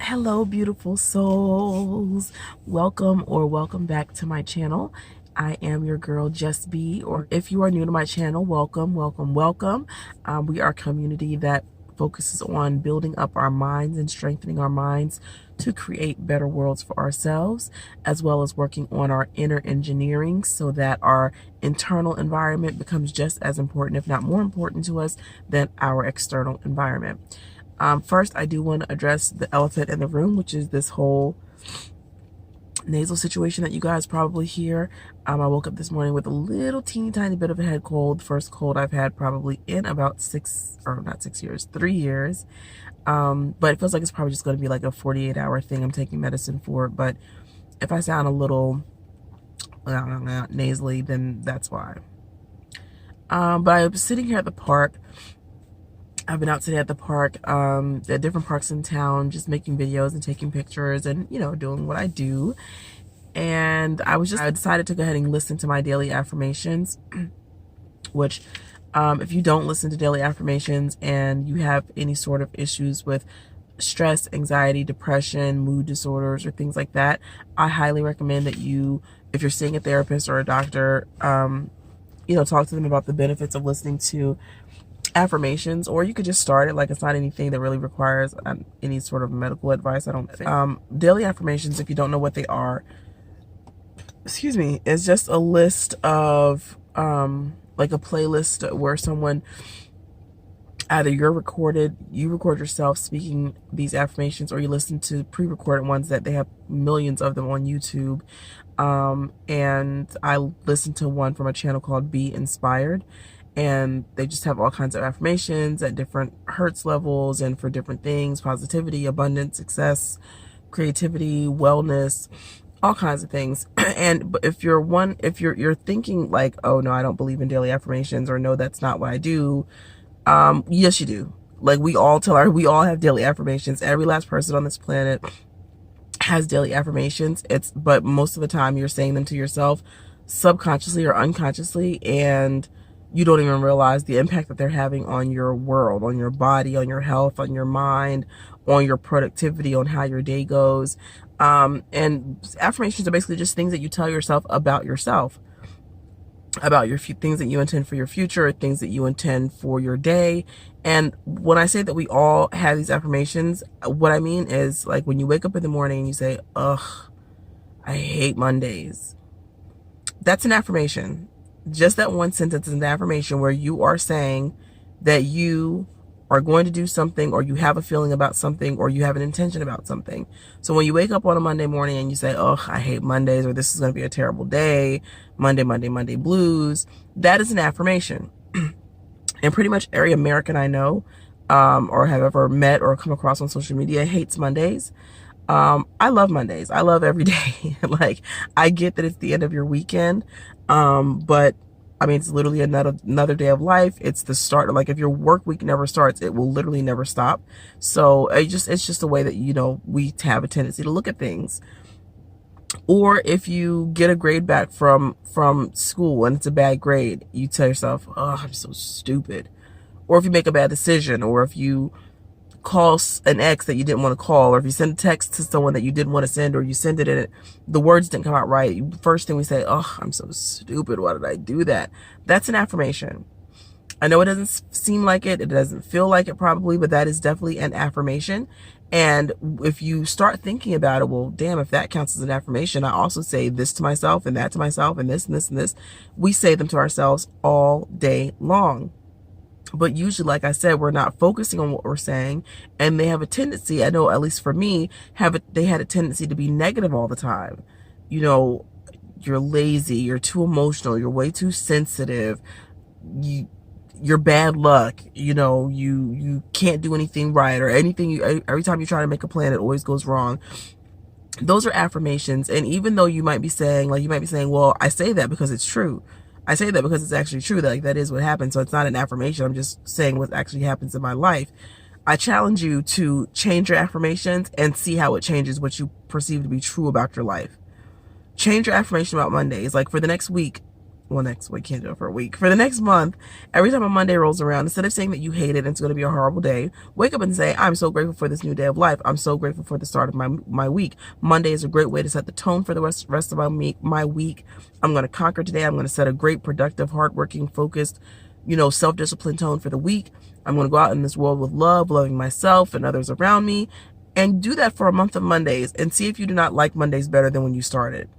Hello, beautiful souls. Welcome back to my channel. I am your girl, Just B, or if you are new to my channel, welcome. We are a community that focuses on building up our minds and strengthening our minds to create better worlds for ourselves, as well as working on our inner engineering so that our internal environment becomes just as important, if not more important to us than our external environment. First, I do want to address the elephant in the room, which is this whole nasal situation that you guys probably hear. I woke up this morning with a little teeny tiny bit of a head cold. First cold I've had probably in about 3 years. But it feels like it's probably just going to be like a 48-hour thing I'm taking medicine for. But if I sound a little nasally, then that's why. But I was sitting here at the park. I've been out today at the park, at different parks in town, just making videos and taking pictures and, doing what I do. And I decided to go ahead and listen to my daily affirmations, which, if you don't listen to daily affirmations and you have any sort of issues with stress, anxiety, depression, mood disorders, or things like that, I highly recommend that you, if you're seeing a therapist or a doctor, talk to them about the benefits of listening to affirmations, or you could just start it. Like, it's not anything that really requires any sort of medical advice, I don't think. Daily affirmations, if you don't know what they are, is just a list of like a playlist where someone, either you record yourself speaking these affirmations, or you listen to pre-recorded ones that they have millions of them on YouTube. And I listened to one from a channel called Be Inspired, and they just have all kinds of affirmations at different hertz levels and for different things: positivity, abundance, success, creativity, wellness, all kinds of things. And if you're thinking like, oh no, I don't believe in daily affirmations, or no, that's not what I do, yes you do. Like, we all have daily affirmations. Every last person on this planet has daily affirmations. But most of the time you're saying them to yourself subconsciously or unconsciously, and you don't even realize the impact that they're having on your world, on your body, on your health, on your mind, on your productivity, on how your day goes. And affirmations are basically just things that you tell yourself, about your things that you intend for your future, things that you intend for your day. And when I say that we all have these affirmations, what I mean is, like, when you wake up in the morning and you say, ugh, I hate Mondays. That's an affirmation. Just that one sentence is an affirmation where you are saying that you are going to do something, or you have a feeling about something, or you have an intention about something. So when you wake up on a Monday morning and you say, oh, I hate Mondays, or this is going to be a terrible day, Monday blues, that is an affirmation. And pretty much every American I know, or have ever met or come across on social media, hates Mondays. I love Mondays. I love every day. Like, I get that it's the end of your weekend. But I mean, it's literally another day of life. It's the start. Like, if your work week never starts, it will literally never stop. So it's just a way that, we have a tendency to look at things. Or if you get a grade back from school and it's a bad grade, you tell yourself, oh, I'm so stupid. Or if you make a bad decision, or if you call an ex that you didn't want to call, or if you send a text to someone that you didn't want to send, or you send it and the words didn't come out right, first thing we say, oh, I'm so stupid, why did I do that? That's an affirmation. I know it doesn't seem like it doesn't feel like it probably, but that is definitely an affirmation. And if you start thinking about it, well, damn, if that counts as an affirmation, I also say this to myself and that to myself and this and this and this. We say them to ourselves all day long. But usually, like I said, we're not focusing on what we're saying, and they have a tendency, I know at least for me, they had a tendency to be negative all the time. You're lazy, you're too emotional, you're way too sensitive, you're bad luck, you can't do anything right, or anything. Every time you try to make a plan, it always goes wrong. Those are affirmations. And even though you might be saying, well, I say that because it's true. I say that because it's actually true, that that is what happens. So it's not an affirmation. I'm just saying what actually happens in my life. I challenge you to change your affirmations and see how it changes what you perceive to be true about your life. Change your affirmation about Mondays. Like, for the next week, well, next week, can't do it for a week. For the next month, every time a Monday rolls around, instead of saying that you hate it and it's going to be a horrible day, wake up and say, I'm so grateful for this new day of life. I'm so grateful for the start of my week. Monday is a great way to set the tone for the rest of my week. I'm going to conquer today. I'm going to set a great, productive, hardworking, focused, self-disciplined tone for the week. I'm going to go out in this world with love, loving myself and others around me, and do that for a month of Mondays and see if you do not like Mondays better than when you started.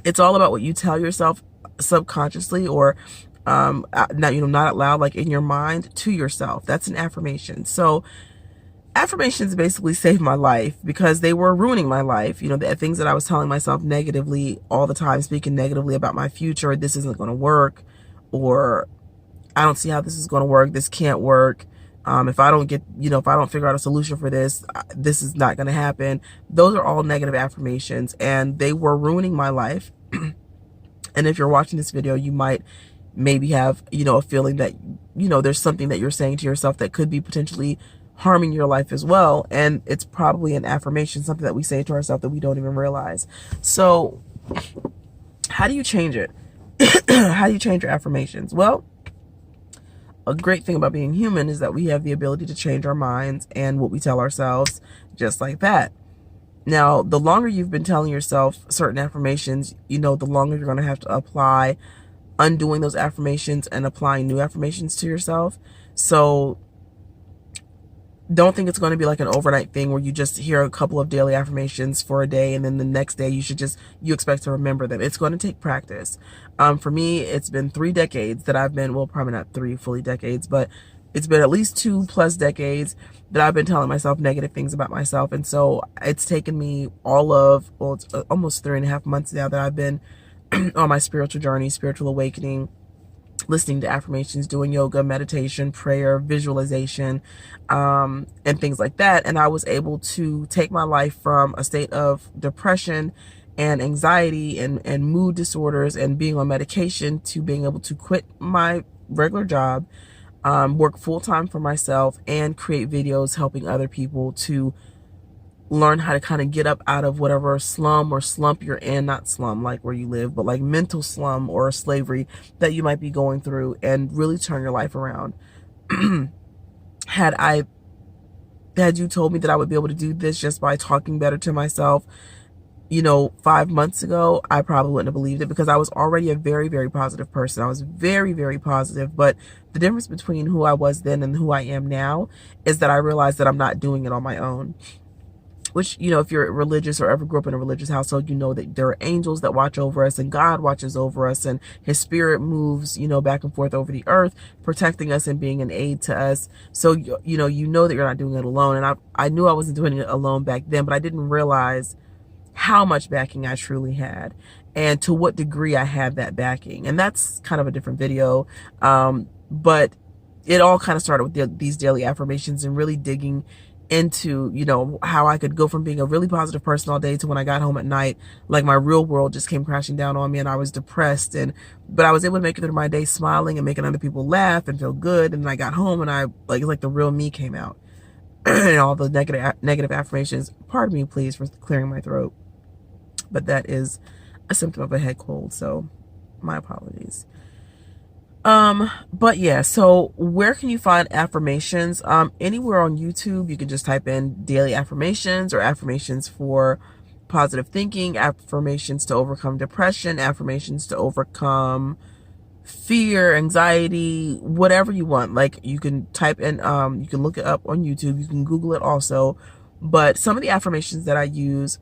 It's all about what you tell yourself subconsciously, or not out loud, like in your mind, to yourself. That's an affirmation. So affirmations basically saved my life because they were ruining my life. The things that I was telling myself negatively all the time, speaking negatively about my future. This isn't going to work, or I don't see how this is going to work. This can't work. If I don't if I don't figure out a solution for this, this is not going to happen. Those are all negative affirmations, and they were ruining my life. And if you're watching this video, you might maybe have, a feeling that, there's something that you're saying to yourself that could be potentially harming your life as well. And it's probably an affirmation, something that we say to ourselves that we don't even realize. So how do you change it? How do you change your affirmations? Well, a great thing about being human is that we have the ability to change our minds and what we tell ourselves, just like that. Now, the longer you've been telling yourself certain affirmations, the longer you're going to have to apply undoing those affirmations and applying new affirmations to yourself. So don't think it's going to be like an overnight thing where you just hear a couple of daily affirmations for a day and then the next day you expect to remember them. It's going to take practice. For me, it's been 3 decades that I've been, well, probably not 3 fully decades, but it's been at least 2+ decades that I've been telling myself negative things about myself. And so it's taken me it's almost 3.5 months now that I've been on my spiritual journey, spiritual awakening, listening to affirmations, doing yoga, meditation, prayer, visualization, and things like that. And I was able to take my life from a state of depression and anxiety and mood disorders and being on medication to being able to quit my regular job, work full-time for myself, and create videos helping other people to learn how to kind of get up out of whatever slum or slump you're in, not slum like where you live, but like mental slum or slavery that you might be going through, and really turn your life around. Had you told me that I would be able to do this just by talking better to myself, 5 months ago, I probably wouldn't have believed it, because I was already a very, very positive person. I was very, very positive. But the difference between who I was then and who I am now is that I realized that I'm not doing it on my own. Which, if you're religious or ever grew up in a religious household, you know that there are angels that watch over us, and God watches over us, and his spirit moves, back and forth over the earth, protecting us and being an aid to us. So, you know that you're not doing it alone. And I knew I wasn't doing it alone back then, but I didn't realize how much backing I truly had and to what degree I had that backing. And that's kind of a different video. But it all kind of started with these daily affirmations and really digging into, how I could go from being a really positive person all day to when I got home at night, like my real world just came crashing down on me and I was depressed. But I was able to make it through my day smiling and making other people laugh and feel good. And then I got home and it's like the real me came out. And all the negative affirmations. Pardon me, please, for clearing my throat. But that is a symptom of a head cold, so my apologies. But yeah, so where can you find affirmations? Anywhere on YouTube. You can just type in daily affirmations or affirmations for positive thinking, affirmations to overcome depression, affirmations to overcome fear, anxiety, whatever you want. Like, you can type in, you can look it up on YouTube, you can Google it also. But some of the affirmations that I use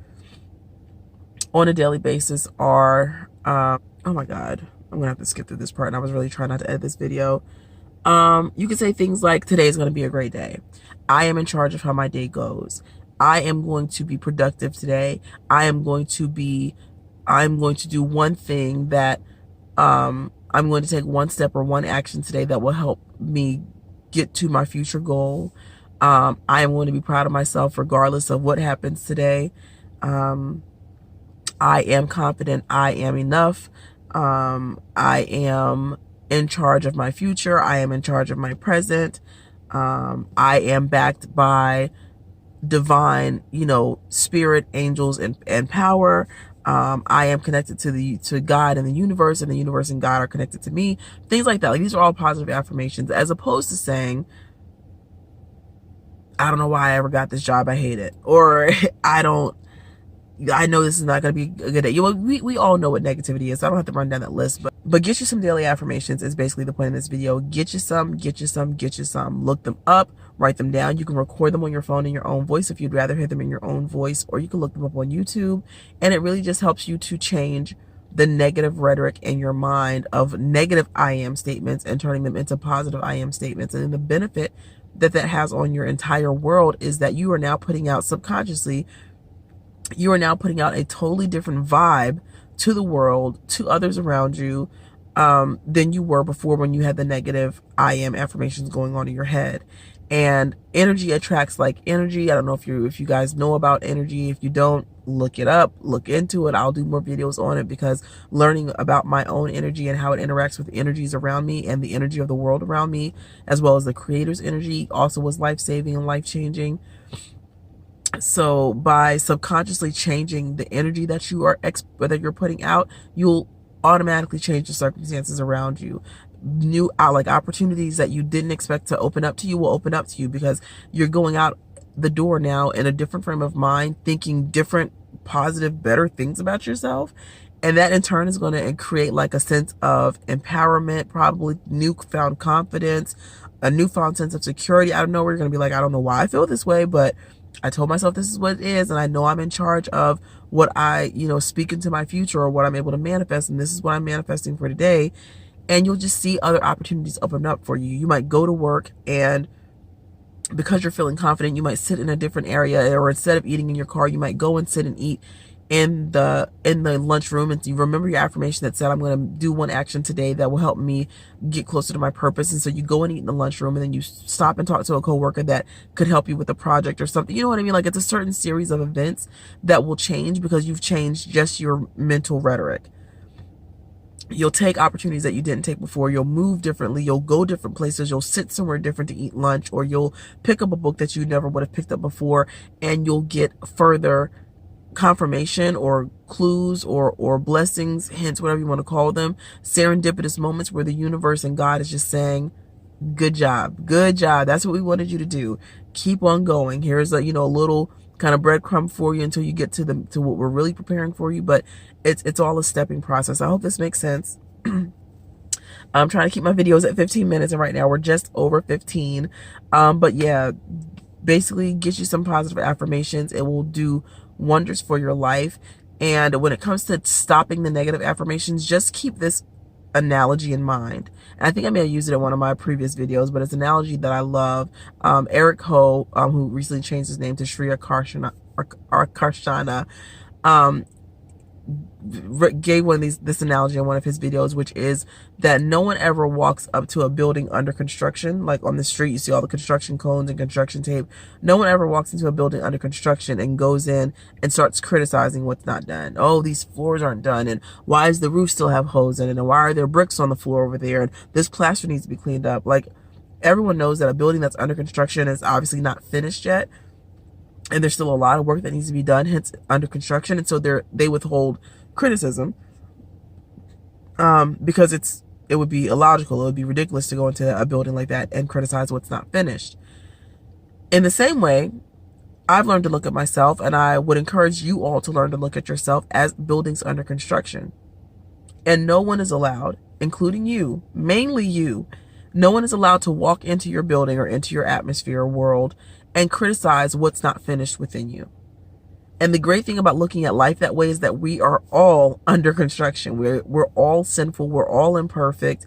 on a daily basis are, oh my God, I'm gonna have to skip through this part, and I was really trying not to edit this video. You can say things like, today is going to be a great day. I am in charge of how my day goes. I am going to be productive today. I'm going to do one thing that, I'm going to take one step or one action today that will help me get to my future goal. I am going to be proud of myself regardless of what happens today. I am confident. I am enough. I am in charge of my future. I am in charge of my present. I am backed by divine, spirit, angels, and power. I am connected to God and the universe and God are connected to me. Things like that. Like, these are all positive affirmations, as opposed to saying, I don't know why I ever got this job. I hate it. Or I know this is not going to be a good day. We all know what negativity is, so I don't have to run down that list. But get you some daily affirmations is basically the point of this video. Get you some, get you some, get you some. Look them up, write them down. You can record them on your phone in your own voice if you'd rather hear them in your own voice, or you can look them up on YouTube. And it really just helps you to change the negative rhetoric in your mind of negative I am statements and turning them into positive I am statements. And the benefit that has on your entire world is that you are now putting out subconsciously, you are now putting out a totally different vibe to the world, to others around you, than you were before, when you had the negative I am affirmations going on in your head. And energy attracts like energy. I don't know if you guys know about energy. If you don't, look it up, look into it. I'll do more videos on it, because learning about my own energy and how it interacts with energies around me and the energy of the world around me, as well as the creator's energy, also was life-saving and life-changing. So by subconsciously changing the energy that you're putting out, you'll automatically change the circumstances around you. New like opportunities that you didn't expect to open up to you will open up to you, because you're going out the door now in a different frame of mind, thinking different, positive, better things about yourself. And that in turn is going to create like a sense of empowerment, probably newfound confidence, a newfound sense of security. Out of nowhere, you're going to be like, I don't know why I feel this way, but I told myself this is what it is, and I know I'm in charge of what I, speak into my future, or what I'm able to manifest, and this is what I'm manifesting for today. And you'll just see other opportunities open up for you. You might go to work, and because you're feeling confident, you might sit in a different area, or instead of eating in your car, you might go and sit and eat in the lunchroom, and you remember your affirmation that said, I'm going to do one action today that will help me get closer to my purpose. And so you go and eat in the lunchroom, and then you stop and talk to a coworker that could help you with a project or something. You know what I mean? Like, it's a certain series of events that will change because you've changed just your mental rhetoric. You'll take opportunities that you didn't take before. You'll move differently. You'll go different places. You'll sit somewhere different to eat lunch, or you'll pick up a book that you never would have picked up before, and you'll get further confirmation or clues or blessings, hints, whatever you want to call them, serendipitous moments where the universe and God is just saying, good job, good job. That's what we wanted you to do. Keep on going. Here's a little kind of breadcrumb for you until you get to what we're really preparing for you. But it's all a stepping process. I hope this makes sense. I'm trying to keep my videos at 15 minutes, and right now we're just over 15. But yeah, basically get you some positive affirmations. It will do wonders for your life. And when it comes to stopping the negative affirmations, just keep this analogy in mind. And I think I may have used it in one of my previous videos, but it's an analogy that I love. Eric Ho, who recently changed his name to Shreya Karshana, gave this analogy in one of his videos, which is that no one ever walks up to a building under construction. Like on the street, you see all the construction cones and construction tape. No one ever walks into a building under construction and goes in and starts criticizing what's not done. Oh, these floors aren't done, and why does the roof still have holes in it, and why are there bricks on the floor over there, and this plaster needs to be cleaned up. Like, everyone knows that a building that's under construction is obviously not finished yet, and there's still a lot of work that needs to be done, hence under construction. And so they withhold criticism, because it would be illogical, it would be ridiculous to go into a building like that and criticize what's not finished. In the same way, I've learned to look at myself, and I would encourage you all to learn to look at yourself as buildings under construction. And no one is allowed, including you, mainly you, no one is allowed to walk into your building or into your atmosphere or world and criticize what's not finished within you. And the great thing about looking at life that way is that we are all under construction. We're all sinful. We're all imperfect,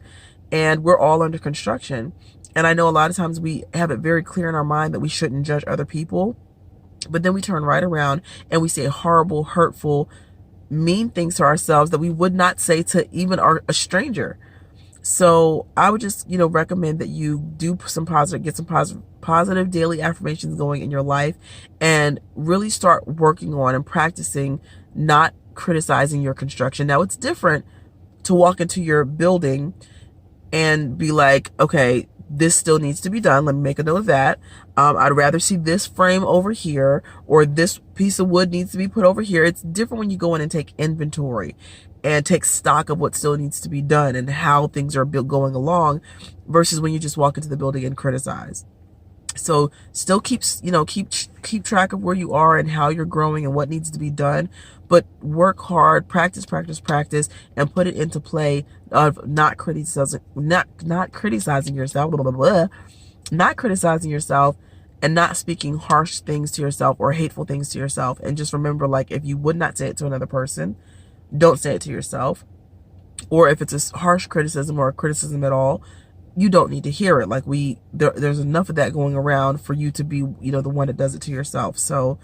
and we're all under construction. And I know a lot of times we have it very clear in our mind that we shouldn't judge other people, but then we turn right around and we say horrible, hurtful, mean things to ourselves that we would not say to even a stranger. So I would just, recommend that you do get some positive daily affirmations going in your life, and really start working on and practicing not criticizing your construction. Now, it's different to walk into your building and be like, okay, this still needs to be done. Let me make a note of that. I'd rather see this frame over here, or this piece of wood needs to be put over here. It's different when you go in and take inventory and take stock of what still needs to be done and how things are going along, versus when you just walk into the building and criticize. So still keep track of where you are and how you're growing and what needs to be done, but work hard, practice, and put it into play of not criticizing yourself, not criticizing yourself, and not speaking harsh things to yourself or hateful things to yourself. And just remember, like, if you would not say it to another person, don't say it to yourself. Or if it's a harsh criticism or a criticism at all, you don't need to hear it. Like, there's enough of that going around for you to be, the one that does it to yourself. So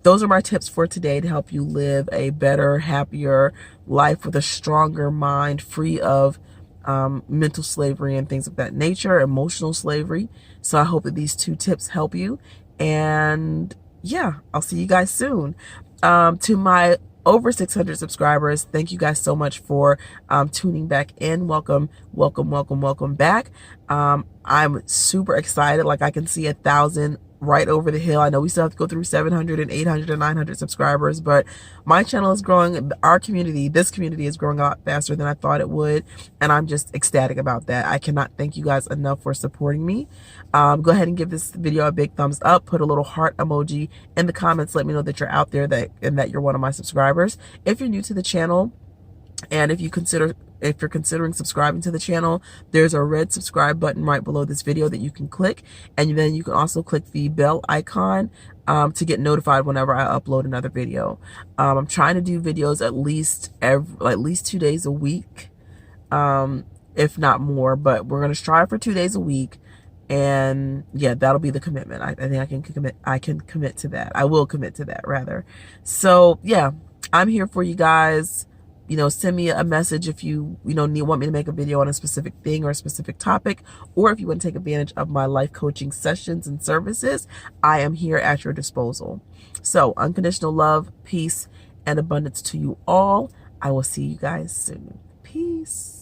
those are my tips for today to help you live a better, happier life with a stronger mind, free of mental slavery and things of that nature, emotional slavery. So I hope that these 2 tips help you. And yeah, I'll see you guys soon. To my over 600 subscribers, thank you guys so much for tuning back in. Welcome back. I'm super excited. Like, I can see 1,000 right over the hill. I know we still have to go through 700 and 800 and 900 subscribers, but my channel is growing. Our community, this community, is growing a lot faster than I thought it would, and I'm just ecstatic about that. I cannot thank you guys enough for supporting me. Go ahead and give this video a big thumbs up. Put a little heart emoji in the comments. Let me know that you're out there, and that you're one of my subscribers. If you're new to the channel, and if you're considering subscribing to the channel, there's a red subscribe button right below this video that you can click, and then you can also click the bell icon to get notified whenever I upload another video. I'm trying to do videos at least 2 days a week, if not more, but we're going to strive for 2 days a week. And yeah, that'll be the commitment. I think I can commit to that. I will commit to that, rather. So yeah, I'm here for you guys. Send me a message if you want me to make a video on a specific thing or a specific topic, or if you want to take advantage of my life coaching sessions and services. I am here at your disposal. So unconditional love, peace, and abundance to you all. I will see you guys soon. Peace.